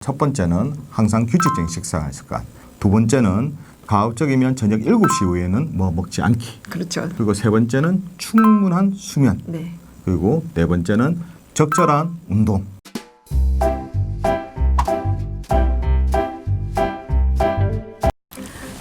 첫 번째는 항상 규칙적인 식사 습관. 두 번째는 가급적이면 저녁 7시 이후에는 뭐 먹지 않기. 그렇죠. 그리고 세 번째는 충분한 수면. 네. 그리고 네 번째는 적절한 운동.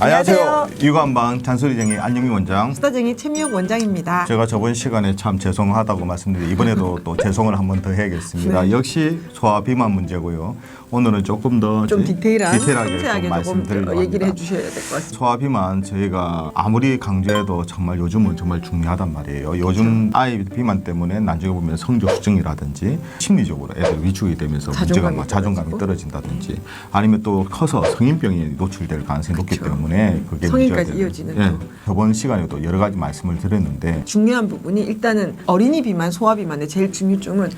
안녕하세요. 육아한방 잔소리쟁이 안영미 원장. 수다쟁이 최미옥 원장입니다. 제가 저번 시간에 참 죄송하다고 말씀드렸는데 이번에도 또 죄송을 한번 더 해야겠습니다. 네. 역시 소아 비만 문제고요. 오늘은 조금 더 디테일하게 좀 조금 말씀드리려고 얘기를 합니다. 해주셔야 될 것 같습니다. 소아 비만 저희가 아무리 강조해도 정말 요즘은 정말 중요하단 말이에요. 요즘 아이 비만 때문에 나중에 보면 성적 수정이라든지 심리적으로 애들 위축이 되면서 문제가 막 자존감이 떨어진다든지 아니면 또 커서 성인병에 노출될 가능성이 높기 때문에 그게 성인까지 문제가 이어지는 예, 또. 저번 시간에도 여러 가지 말씀을 드렸는데 중요한 부분이 일단은 어린이 비만, 소아 비만의 제일 중요점은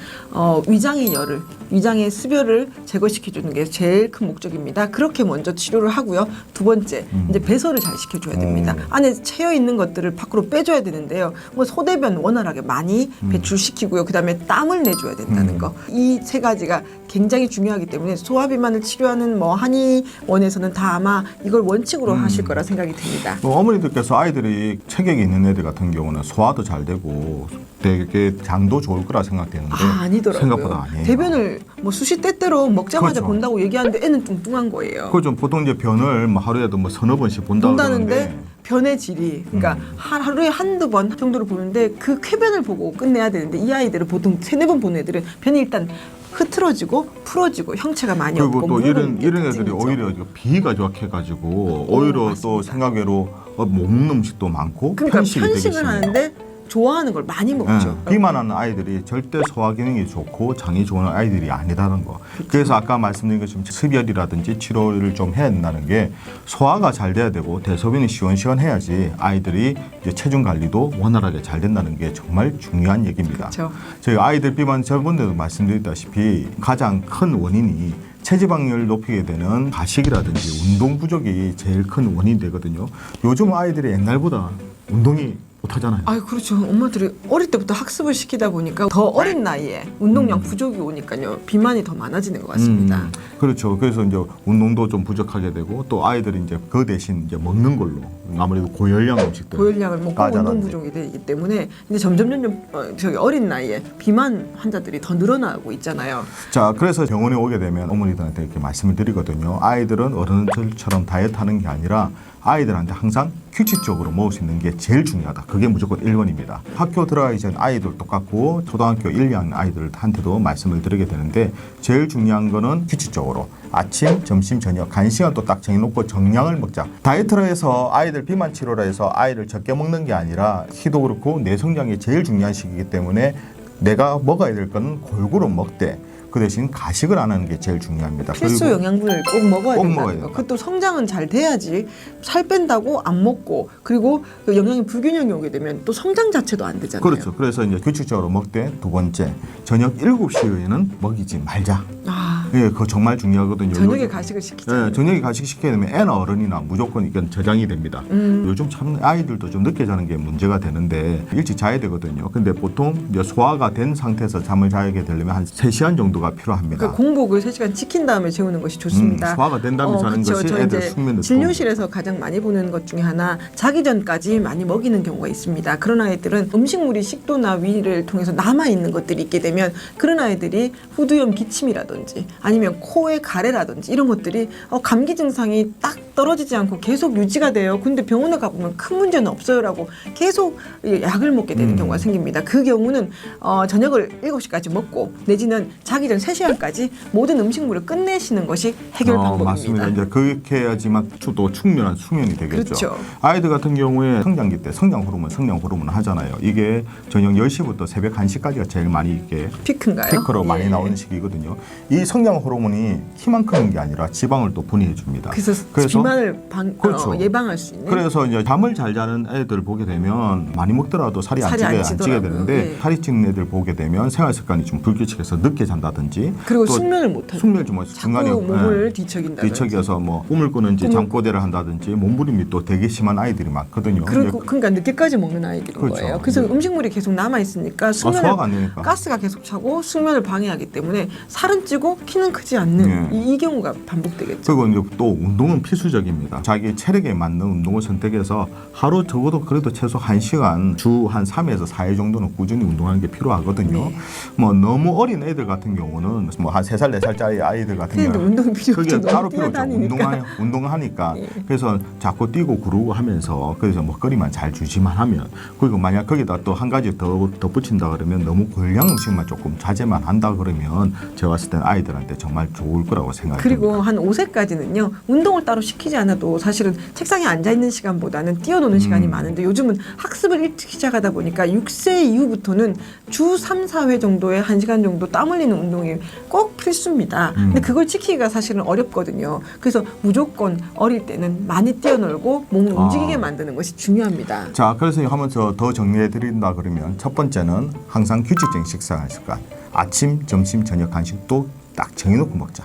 위장의 열을, 위장의 습열을 제거시켜주는 게 제일 큰 목적입니다. 그렇게 먼저 치료를 하고요. 두 번째, 이제 배설을 잘 시켜줘야 됩니다. 안에 채여 있는 것들을 밖으로 빼줘야 되는데요. 뭐 소대변 원활하게 많이 배출시키고요. 그다음에 땀을 내줘야 된다는 거. 이 세 가지가 굉장히 중요하기 때문에 소아 비만을 치료하는 뭐 한의원에서는 다 아마 이걸 원칙으로 하실 거라 생각이 듭니다. 어머니들께서 아이들이 체격이 있는 애들 같은 경우는 소화도 잘 되고 되게 장도 좋을 거라 생각되는데 아니더라고요. 생각보다 아니에요. 대변을 뭐 수시 때때로 먹자마자 그렇죠. 본다고 얘기하는데 애는 뚱뚱한 거예요. 그 좀 보통 이제 변을 뭐 하루에도 뭐 서너 번씩 본다고 본다는데 그러는데 변의 질이 그러니까 하루에 한두 번 정도를 보는데 그 쾌변을 보고 끝내야 되는데 이 아이들은 보통 세네 번 보는 애들은 변이 일단 흐트러지고 풀어지고 형체가 많이 그리고 없고 또 이런 게 애들이 특징이죠. 오히려 비위가 좋아해가지고 오히려 또 맞습니다. 생각외로 못 먹는 음식도 많고 그러니까 편식이 되게 편식을 심해요. 하는데 좋아하는 걸 많이 먹죠. 비만하는 아이들이 절대 소화 기능이 좋고 장이 좋은 아이들이 아니다는 거. 그래서 아까 말씀드린 것처럼 습열이라든지 치료를 좀 해야 된다는 게 소화가 잘 돼야 되고 대소변이 시원시원해야지 아이들이 이제 체중 관리도 원활하게 잘 된다는 게 정말 중요한 얘기입니다. 그렇죠. 저희 아이들 비만 저번에도 말씀드렸다시피 가장 큰 원인이 체지방률 높이게 되는 가식이라든지 운동 부족이 제일 큰 원인이 되거든요. 요즘 아이들이 옛날보다 운동이 못하잖아요. 아, 그렇죠. 엄마들이 어릴 때부터 학습을 시키다 보니까 더 어린 나이에 운동량 부족이 오니까요. 비만이 더 많아지는 것 같습니다. 그렇죠. 그래서 이제 운동도 좀 부족하게 되고 또 아이들이 이제 그 대신 이제 먹는 걸로 아무래도 고열량 음식들 고열량을 먹고 과자라든지. 운동 부족이 되기 때문에 이제 점점 저기 어린 나이에 비만 환자들이 더 늘어나고 있잖아요. 자, 그래서 병원에 오게 되면 어머니들한테 이렇게 말씀을 드리거든요. 아이들은 어른들처럼 다이어트하는 게 아니라 아이들한테 항상 규칙적으로 먹을 수 있는 게 제일 중요하다. 그게 무조건 1번입니다. 학교 들어가기 전 아이들 똑같고 초등학교 1, 2학년 아이들한테도 말씀을 드리게 되는데 제일 중요한 거는 규칙적으로 아침, 점심, 저녁 간식은 또 딱 정해놓고 정량을 먹자. 다이어트를 해서 아이들 비만 치료를 해서 아이를 적게 먹는 게 아니라 키도 그렇고 내 성장이 제일 중요한 시기이기 때문에 내가 먹어야 될 거는 골고루 먹되 그 대신 가식을 안 하는 게 제일 중요합니다. 필수 그리고 영양분을 꼭 먹어야 꼭 된다는 먹어야 거. 된다. 그것도 성장은 잘 돼야지 살 뺀다고 안 먹고 그리고 그 영양이 불균형이 오게 되면 또 성장 자체도 안 되잖아요. 그렇죠. 그래서 이제 규칙적으로 먹되 두 번째 저녁 7시에는 먹이지 말자. 아, 예, 그거 정말 중요하거든요. 저녁에 요즘- 가식을 시키잖아요. 예, 저녁에 가식 시켜야 되면 애나 어른이나 무조건 이건 저장이 됩니다. 요즘 참 아이들도 좀 늦게 자는 게 문제가 되는데 일찍 자야 되거든요. 근데 보통 이제 소화가 된 상태에서 잠을 자게 되려면 한 3시간 정도가 필요합니다. 그 공복을 3시간 지킨 다음에 재우는 것이 좋습니다. 소화가 된 다음에 자는 그쵸. 것이 저 애들 이제 숙면에 진료실에서 가장 많이 보는 것 중에 하나 자기 전까지 많이 먹이는 경우가 있습니다. 그런 아이들은 음식물이 식도나 위를 통해서 남아 있는 것들이 있게 되면 그런 아이들이 후두염 기침이라든지 아니면 코의 가래라든지 이런 것들이 감기 증상이 딱 떨어지지 않고 계속 유지가 돼요. 근데 병원에 가보면 큰 문제는 없어요라고 계속 약을 먹게 되는 경우가 생깁니다. 그 경우는 저녁을 7시까지 먹고 내지는 자기 전 3시간까지 모든 음식물을 끝내시는 것이 해결 방법입니다. 맞습니다. 이제 그렇게 해야지만 또 충분한 수면이 되겠죠. 그렇죠. 아이들 같은 경우에 성장기 때 성장 호르몬 하잖아요. 이게 저녁 10시부터 새벽 1시까지가 제일 많이 이게 피크인가요? 피크로 많이 예. 나오는 시기거든요. 이 성장 호르몬이 키만 크는 게 아니라 지방을 또 분해해 줍니다. 그래서 비만을 비만을 그렇죠. 예방할 수 있는. 그래서 이제 잠을 잘 자는 애들 보게 되면 많이 먹더라도 살이 안 찌게 찌더라고요. 되는데 네. 살이 찌는 애들 보게 되면 생활 습관이 좀 불규칙해서 늦게 잔다든지 그리고 또 숙면을 못하는. 숙면을 좀 자꾸 중간에 몸을 뒤척인다든지. 뒤척여서 뭐 꿈을 꾸는지 잠꼬대를 한다든지 몸부림이 또 되게 심한 아이들이 많거든요. 그리고 그러니까 늦게까지 먹는 아이들인 그렇죠. 거예요. 그래서 음식물이 계속 남아 있으니까 소화가 안 되니까. 가스가 계속 차고 숙면을 방해하기 때문에 살은 찌고 키는 크지 않는 이 경우가 반복되겠죠. 그리고 이제 또 운동은 필수적입니다. 자기 체력에 맞는 운동을 선택해서 하루 적어도 그래도 최소 1시간 주 한 3에서 4회 정도는 꾸준히 운동하는 게 필요하거든요. 네. 뭐 너무 어린 애들 같은 경우는 뭐 한 3살, 4살짜리 아이들 같은 근데 경우는 운동 필요 그게 없죠. 따로 너무 필요 없죠. 뛰어다니니까. 운동하니까. 네. 그래서 자꾸 뛰고 구르고 하면서 그래서 먹거리만 잘 주지만 하면 그리고 만약 거기다 또 한 가지 더 덧붙인다 그러면 너무 골량 음식만 조금 자제만 한다 그러면 제가 봤을 때는 아이들한테 정말 좋을 거라고 생각합니다. 그리고 한 5세까지는요 운동을 따로 시키지 않아도 사실은 책상에 앉아 있는 시간보다는 뛰어노는 시간이 많은데 요즘은 학습을 일찍 시작하다 보니까 6세 이후부터는 주 3, 4회 정도의 1시간 정도 땀 흘리는 운동이 꼭 필수입니다. 근데 그걸 지키기가 사실은 어렵거든요. 그래서 무조건 어릴 때는 많이 뛰어놀고 몸을 움직이게 만드는 것이 중요합니다. 자, 그래서 한번 더 정리해 드린다 그러면 첫 번째는 항상 규칙적인 식사 습관. 아침, 점심, 저녁 간식도 딱 정해놓고 먹자.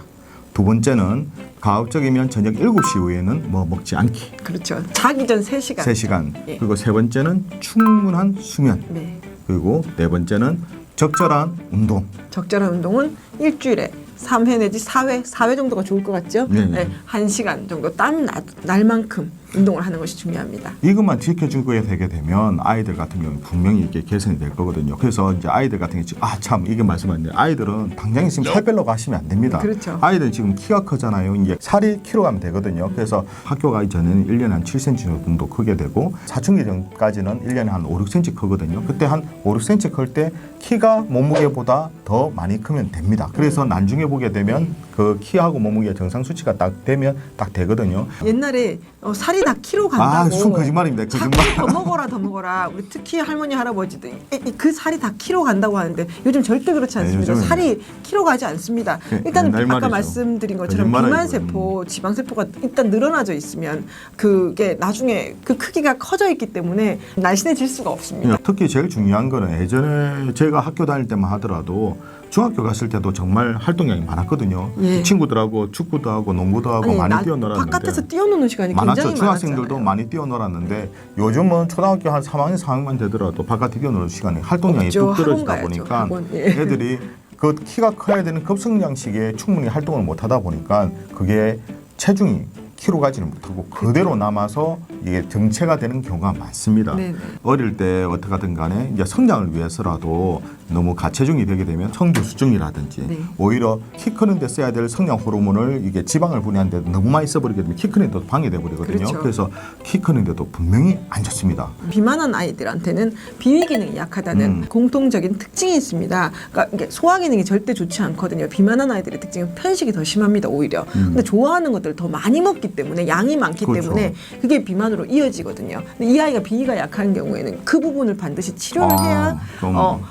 두 번째는 가급적이면 저녁 7시 이후에는 뭐 먹지 않기. 그렇죠. 자기 전 3시간. 3시간. 예. 그리고 세 번째는 충분한 수면. 네. 그리고 네 번째는 적절한 운동. 적절한 운동은 일주일에 3회 내지 4회 정도가 좋을 것 같죠? 네. 네, 1시간 정도 땀 날 만큼 운동을 하는 것이 중요합니다. 이것만 지켜주게 되게 되면 아이들 같은 경우는 분명히 이게 개선이 될 거거든요. 그래서 이제 아이들 같은 경우 참 이게 말씀하는데 아이들은 당장에 지금 살 빼려고 하시면 안 됩니다. 그렇죠. 아이들 지금 키가 크잖아요. 이제 살이 키로 가면 되거든요. 그래서 학교 가기 전에는 1년에 한 7cm 정도 크게 되고 사춘기 전까지는 1년에 한 5, 6cm 크거든요. 그때 한 5, 6cm 클 때 키가 몸무게보다 더 많이 크면 됩니다. 그래서 나중에 보게 되면 그 키하고 몸무게 정상 수치가 딱 되면 딱 되거든요. 옛날에 살이 다 키로 간다고. 순 거짓말입니다. 자꾸 거짓말. 더 먹어라. 우리 특히 할머니 할아버지들 그 살이 다 키로 간다고 하는데 요즘 절대 그렇지 않습니다. 요즘은 살이 키로 가지 않습니다. 일단은 옛날 아까 말이죠. 말씀드린 것처럼 거짓말 비만 아니고요. 세포, 지방 세포가 일단 늘어나져 있으면 그게 나중에 그 크기가 커져 있기 때문에 날씬해질 수가 없습니다. 특히 제일 중요한 거는 예전에 제가 학교 다닐 때만 하더라도 중학교 갔을 때도 정말 활동량이 많았거든요. 예. 친구들하고 축구도 하고 농구도 하고 많이 뛰어놀았는데 바깥에서 뛰어노는 시간이 많았죠. 굉장히 중학생들도 많았잖아요. 많이 뛰어놀았는데 요즘은 초등학교 한 3학년, 4학년 되더라도 바깥에 뛰어노는 시간이 활동량이 없죠. 뚝 떨어지다 학원 가야죠. 보니까 학원. 예. 애들이 그 키가 커야 되는 급성장 시기에 충분히 활동을 못 하다 보니까 그게 체중이 키로 가지를 못하고 그대로 남아서 이게 정체가 되는 경우가 많습니다. 네네. 어릴 때 어떻게 하든 간에 이제 성장을 위해서라도 너무 가체중이 되게 되면 성교수증이라든지 네. 오히려 키 크는 데 써야 될 성장 호르몬을 이게 지방을 분해하는 데 너무 많이 써버리게 되면 키 크는 데도 방해돼 버리거든요. 그렇죠. 그래서 키 크는 데도 분명히 안 좋습니다. 비만한 아이들한테는 비위 기능이 약하다는 공통적인 특징이 있습니다. 그러니까 이게 소화 기능이 절대 좋지 않거든요. 비만한 아이들의 특징은 편식이 더 심합니다. 오히려. 근데 좋아하는 것들을 더 많이 먹기 때문에 양이 많기 그렇죠. 때문에 그게 비만으로 이어지거든요. 근데 이 아이가 비위가 약한 경우에는 그 부분을 반드시 치료를 해야 그럼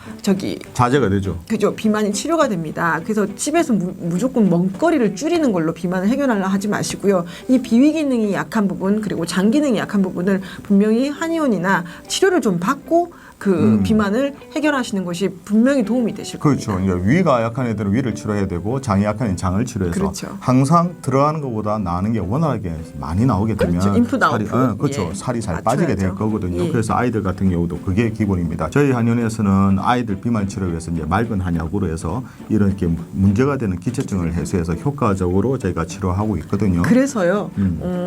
자제가 되죠. 그죠. 비만이 치료가 됩니다. 그래서 집에서 무조건 먹거리를 줄이는 걸로 비만을 해결하려 하지 마시고요. 이 비위 기능이 약한 부분 그리고 장 기능이 약한 부분을 분명히 한의원이나 치료를 좀 받고 그 비만을 해결하시는 것이 분명히 도움이 되실 그렇죠. 겁니다. 이제 위가 약한 애들은 위를 치료해야 되고 장이 약한 애는 장을 치료해서 그렇죠. 항상 들어가는 것보다 나는 게 워낙에 많이 나오게 되면 그렇죠. 인풋, 살이 아웃풋. 그렇죠. 예. 살이 잘 맞춰야죠. 빠지게 될 거거든요. 예. 그래서 아이들 같은 경우도 그게 기본입니다. 저희 한의원에서는 아이들 비만 치료 위해서 이제 맑은 한약으로 해서 이렇게 문제가 되는 기체증을 해소해서 효과적으로 저희가 치료하고 있거든요. 그래서요.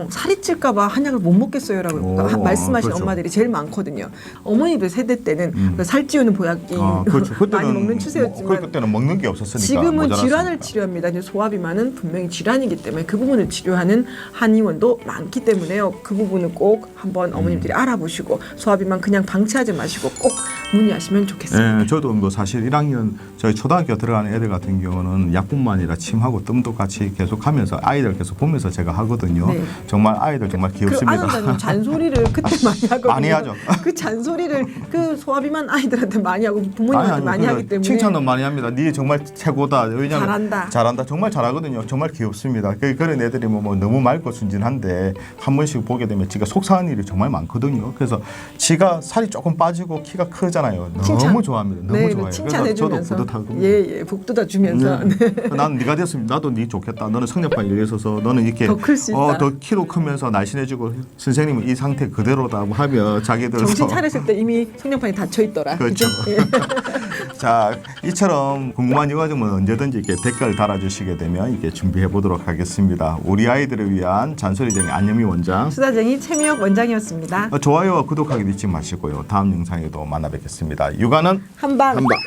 살이 찔까봐 한약을 못 먹겠어요라고 오, 말씀하시는 그렇죠. 엄마들이 제일 많거든요. 어머니들 세대 때는 그살 찌우는 보약기 그렇죠. 많이 먹는 추세였지만 그때는 먹는 게 없었으니까 지금은 모자랐으니까. 질환을 치료합니다. 이제 소화비만은 분명히 질환이기 때문에 그 부분을 치료하는 한의원도 많기 때문에요. 그 부분을 꼭 한번 어머님들이 알아보시고 소화비만 그냥 방치하지 마시고 꼭 문의하시면 좋겠습니다. 예, 저도 정도 사실 1학년 저희 초등학교 들어가는 애들 같은 경우는 약뿐만 아니라 침하고 뜸도 같이 계속 하면서 아이들 계속 보면서 제가 하거든요. 네. 정말 아이들 정말 그 귀엽습니다. 안원장님 잔소리를 그때 많이 하거든요. 많이 하죠. 그 잔소리를 그 소아비만 아이들한테 많이 하고 부모님한테 많이 하기 때문에 칭찬은 많이 합니다. 네 정말 최고다. 왜냐면 잘한다. 정말 잘하거든요. 정말 귀엽습니다. 그런 애들이 뭐 너무 맑고 순진한데 한 번씩 보게 되면 지가 속상한 일이 정말 많거든요. 그래서 지가 살이 조금 빠지고 키가 크잖아요. 너무 좋아합니다. 너무 네, 좋아해요. 칭찬해주면서 저도 뿌듯하고. 예, 복돋아 주면서 네. 나는 네가 됐으면 나도 네 좋겠다. 너는 성장판이 열려서 너는 이렇게 더 클 수 있다. 더 키도 크면서 날씬해지고 선생님은 이 상태 그대로다 하며 자기들 정신 차렸을 때 이미 성장판이 닫혀 있더라. 그렇죠. 그죠? 예. 자, 이처럼 궁금한 유가점은 언제든지 이렇게 댓글 달아주시게 되면 이렇게 준비해 보도록 하겠습니다. 우리 아이들을 위한 잔소리쟁이 안녕미 원장, 수다쟁이 최미혁 원장이었습니다. 좋아요와 구독하기 잊지 마시고요. 다음 영상에도 만나 뵙겠습니다. 육아는 한방. 한방.